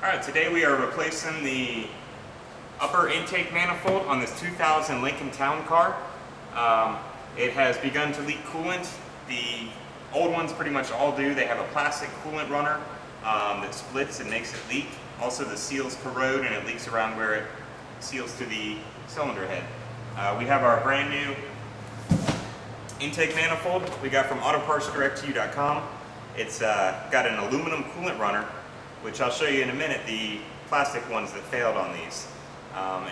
Alright, today we are replacing the upper intake manifold on this 2000 Lincoln Town Car. It has begun to leak coolant. The old ones pretty much all do. They have a plastic coolant runner that splits and makes it leak. Also the seals corrode and it leaks around where it seals to the cylinder head. We have our brand new intake manifold we got from autopartsdirecttoyou.com. It's got an aluminum coolant runner, which I'll show you in a minute, the plastic ones that failed on these.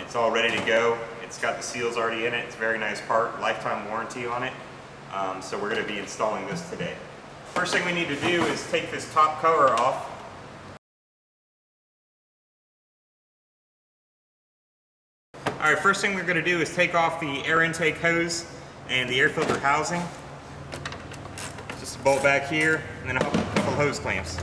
It's all ready to go. It's got the seals already in it. It's a very nice part, lifetime warranty on it. So we're going to be installing this today. First thing we need to do is take this top cover off. Alright, first thing we're going to do is take off the air intake hose and the air filter housing. Just a bolt back here and then a couple hose clamps.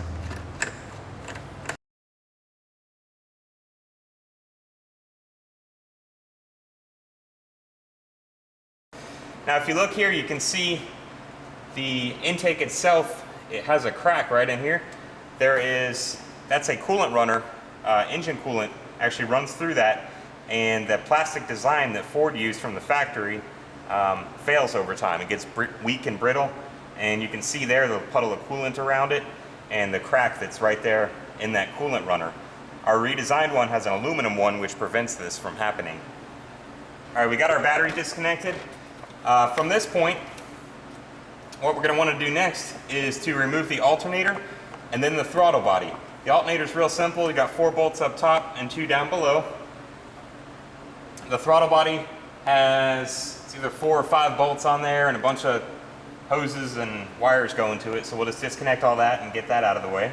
Now if you look here, you can see the intake itself, it has a crack right in here. That's a coolant runner, engine coolant actually runs through that, and the plastic design that Ford used from the factory fails over time. It gets weak and brittle, and you can see there the puddle of coolant around it and the crack that's right there in that coolant runner. Our redesigned one has an aluminum one which prevents this from happening. Alright, we got our battery disconnected. From this point, what we're going to want to do next is to remove the alternator and then the throttle body. The alternator is real simple. You got 4 bolts up top and 2 down below. The throttle body has either 4 or 5 bolts on there and a bunch of hoses and wires going to it, so we'll just disconnect all that and get that out of the way.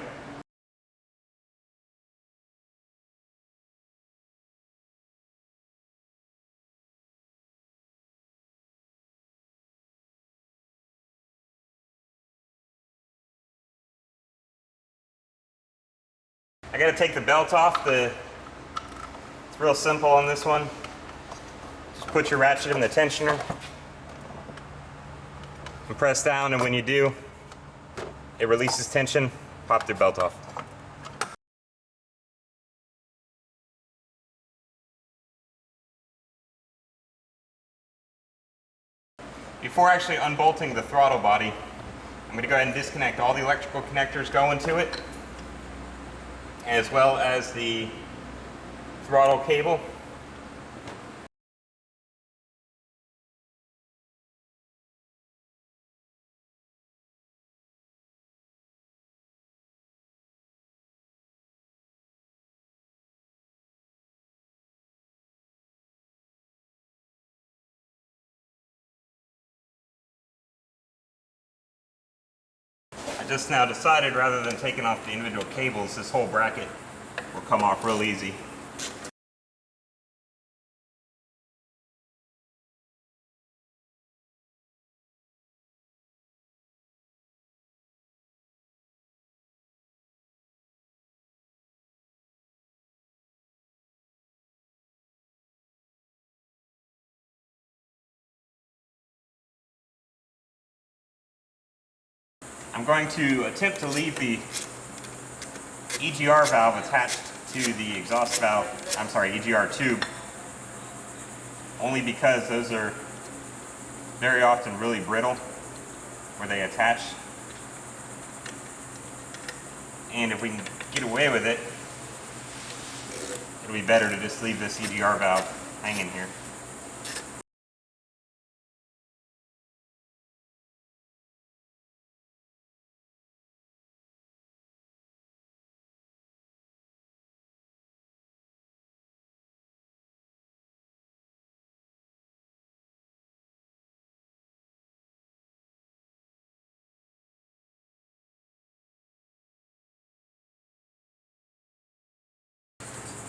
I got to take the belt off. It's real simple on this one. Just put your ratchet in the tensioner and press down, and when you do, it releases tension. Pop the belt off. Before actually unbolting the throttle body, I'm going to go ahead and disconnect all the electrical connectors going to it, as well as the throttle cable. I just now decided, rather than taking off the individual cables, this whole bracket will come off real easy. I'm going to attempt to leave the EGR valve attached to the exhaust valve, EGR tube, only because those are very often really brittle where they attach. And if we can get away with it, it'll be better to just leave this EGR valve hanging here.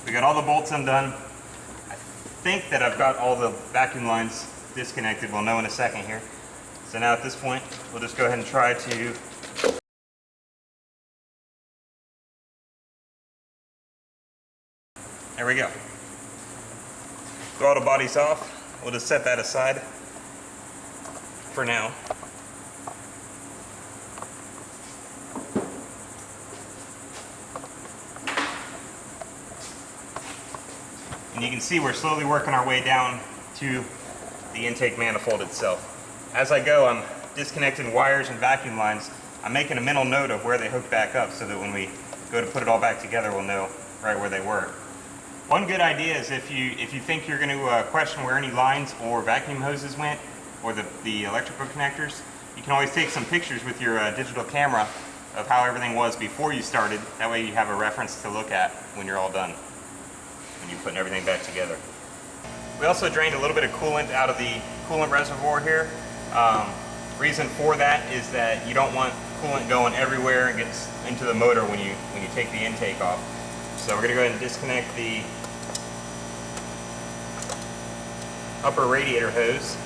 We got all the bolts undone. I think that I've got all the vacuum lines disconnected. We'll know in a second here. So now at this point, we'll just go ahead and try to there we go. Throttle body's off. We'll just set that aside for now. And you can see we're slowly working our way down to the intake manifold itself. As I go, I'm disconnecting wires and vacuum lines. I'm making a mental note of where they hook back up so that when we go to put it all back together, we'll know right where they were. One good idea is if you think you're going to question where any lines or vacuum hoses went, or the electrical connectors, you can always take some pictures with your digital camera of how everything was before you started. That way you have a reference to look at when you're all done, when you're putting everything back together. We also drained a little bit of coolant out of the coolant reservoir here. Reason for that is that you don't want coolant going everywhere and gets into the motor when you take the intake off. So we're going to go ahead and disconnect the upper radiator hose.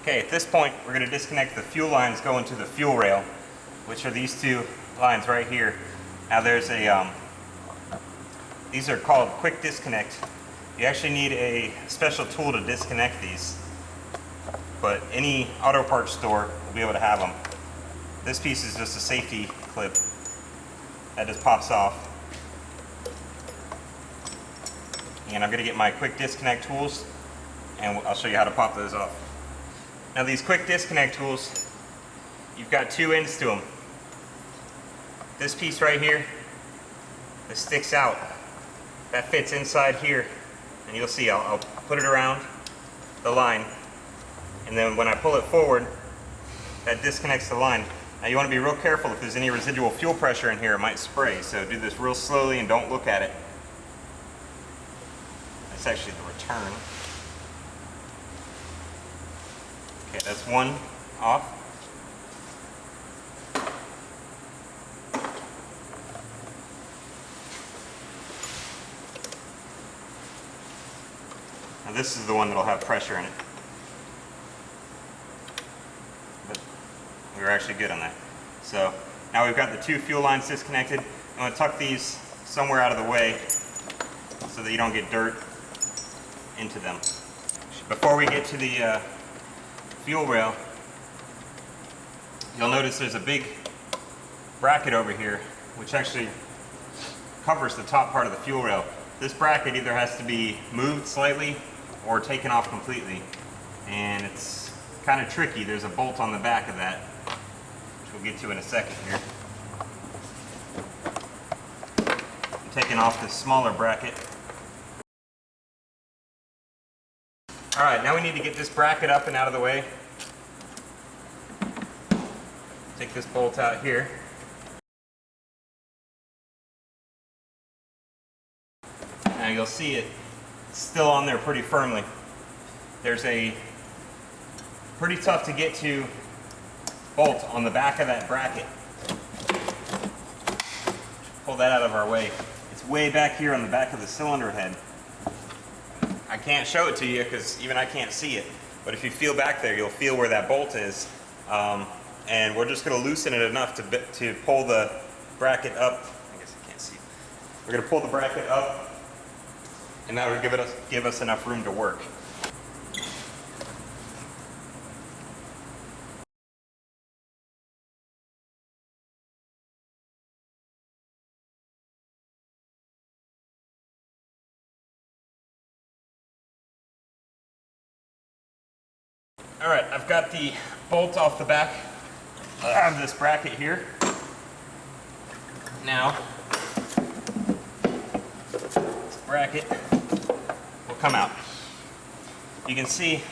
Okay, at this point we're going to disconnect the fuel lines going to the fuel rail, which are these two lines right here. Now there's a, these are called quick disconnect. You actually need a special tool to disconnect these, but any auto parts store will be able to have them. This piece is just a safety clip that just pops off. And I'm going to get my quick disconnect tools and I'll show you how to pop those off. Now these quick disconnect tools, you've got two ends to them. This piece right here that sticks out, that fits inside here, and you'll see I'll put it around the line, and then when I pull it forward, that disconnects the line. Now you want to be real careful. If there's any residual fuel pressure in here, it might spray, so do this real slowly and don't look at it. That's actually the return. Okay, that's one off. Now this is the one that'll have pressure in it. But we were actually good on that. So now we've got the two fuel lines disconnected. I'm going to tuck these somewhere out of the way so that you don't get dirt into them. Before we get to the fuel rail, you'll notice there's a big bracket over here which actually covers the top part of the fuel rail. This bracket either has to be moved slightly or taken off completely, and it's kind of tricky. There's a bolt on the back of that, which we'll get to in a second here. I'm taking off this smaller bracket. Alright, now we need to get this bracket up and out of the way. Take this bolt out here. Now you'll see it's still on there pretty firmly. There's a pretty tough to get to bolt on the back of that bracket. Pull that out of our way. It's way back here on the back of the cylinder head. I can't show it to you because even I can't see it, but if you feel back there, you'll feel where that bolt is. And we're just going to loosen it enough to pull the bracket up. I guess I can't see. We're going to pull the bracket up, and that will give us enough room to work. All right, I've got the bolt off the back of this bracket here. Now, this bracket will come out. You can see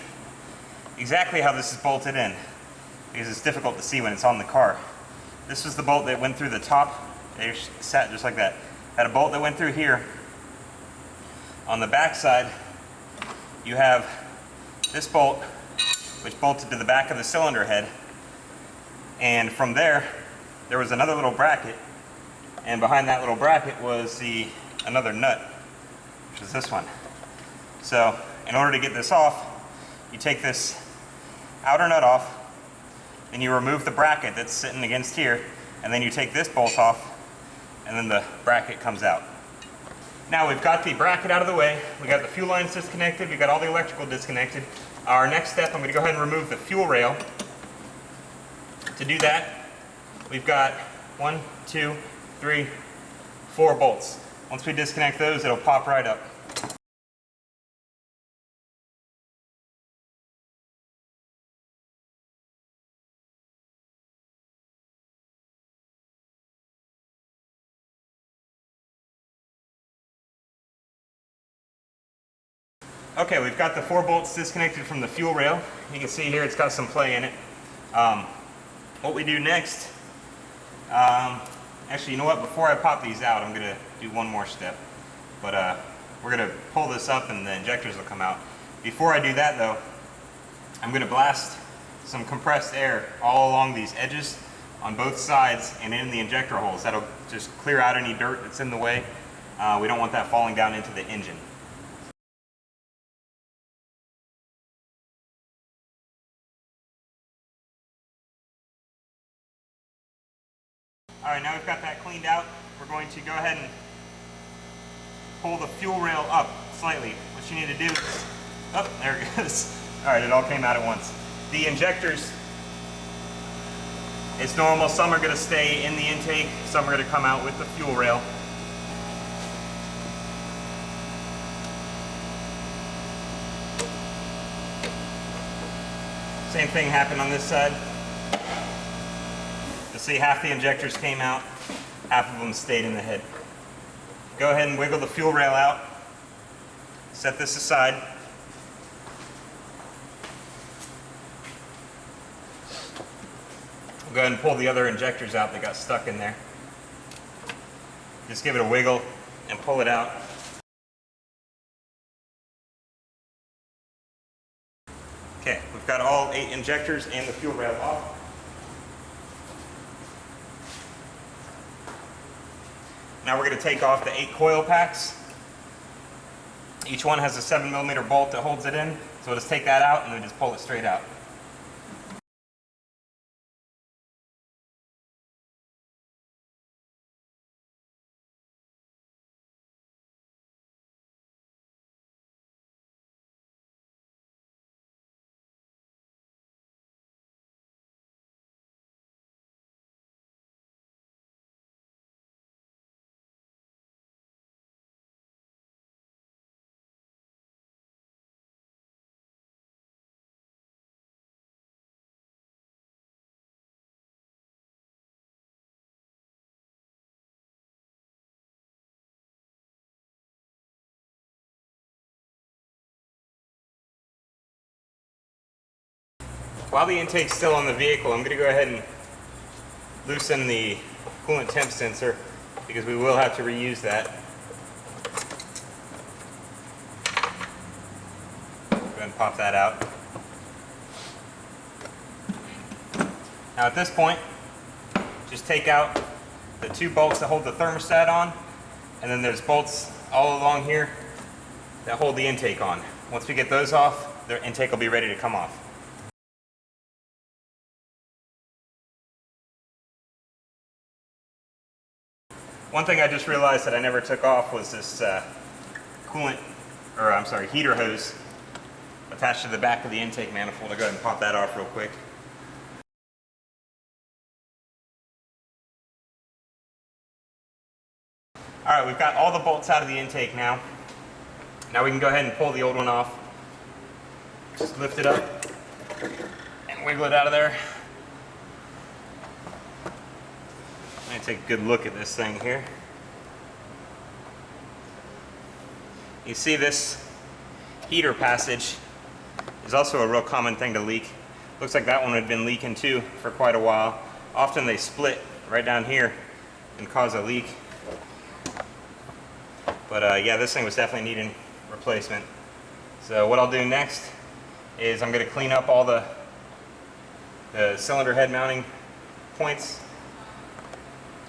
exactly how this is bolted in because it's difficult to see when it's on the car. This was the bolt that went through the top. It sat just like that. Had a bolt that went through here. On the back side, you have this bolt, which bolted to the back of the cylinder head, and from there was another little bracket, and behind that little bracket was another nut, which is this one. So in order to get this off, you take this outer nut off, and you remove the bracket that's sitting against here, and then you take this bolt off, and then the bracket comes out. Now we've got the bracket out of the way, we got the fuel lines disconnected, we got all the electrical disconnected. Our next step, I'm going to go ahead and remove the fuel rail. To do that, we've got 1, 2, 3, 4 bolts. Once we disconnect those, it'll pop right up. Okay, we've got the 4 bolts disconnected from the fuel rail. You can see here it's got some play in it. What we do next, actually, you know what, before I pop these out, I'm going to do one more step. But we're going to pull this up and the injectors will come out. Before I do that though, I'm going to blast some compressed air all along these edges on both sides and in the injector holes. That'll just clear out any dirt that's in the way. We don't want that falling down into the engine. Alright, now we've got that cleaned out. We're going to go ahead and pull the fuel rail up slightly. What you need to do is, oh, there it goes. Alright, it all came out at once. The injectors, it's normal. Some are going to stay in the intake, some are going to come out with the fuel rail. Same thing happened on this side. You'll see half the injectors came out, half of them stayed in the head. Go ahead and wiggle the fuel rail out. Set this aside. We'll go ahead and pull the other injectors out that got stuck in there. Just give it a wiggle and pull it out. Okay, we've got all 8 injectors and the fuel rail off. Now we're going to take off the 8 coil packs. Each one has a 7mm bolt that holds it in. So we'll just take that out and then just pull it straight out. While the intake's still on the vehicle, I'm going to go ahead and loosen the coolant temp sensor because we will have to reuse that. Go ahead and pop that out. Now at this point, just take out the 2 bolts that hold the thermostat on, and then there's bolts all along here that hold the intake on. Once we get those off, the intake will be ready to come off. One thing I just realized that I never took off was this heater hose attached to the back of the intake manifold. I'll go ahead and pop that off real quick. Alright, we've got all the bolts out of the intake now. Now we can go ahead and pull the old one off. Just lift it up and wiggle it out of there. Let me take a good look at this thing here. You see this heater passage is also a real common thing to leak. Looks like that one had been leaking too for quite a while. Often they split right down here and cause a leak. But yeah, this thing was definitely needing replacement. So what I'll do next is I'm going to clean up all the cylinder head mounting points.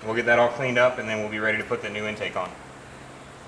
We'll get that all cleaned up and then we'll be ready to put the new intake on.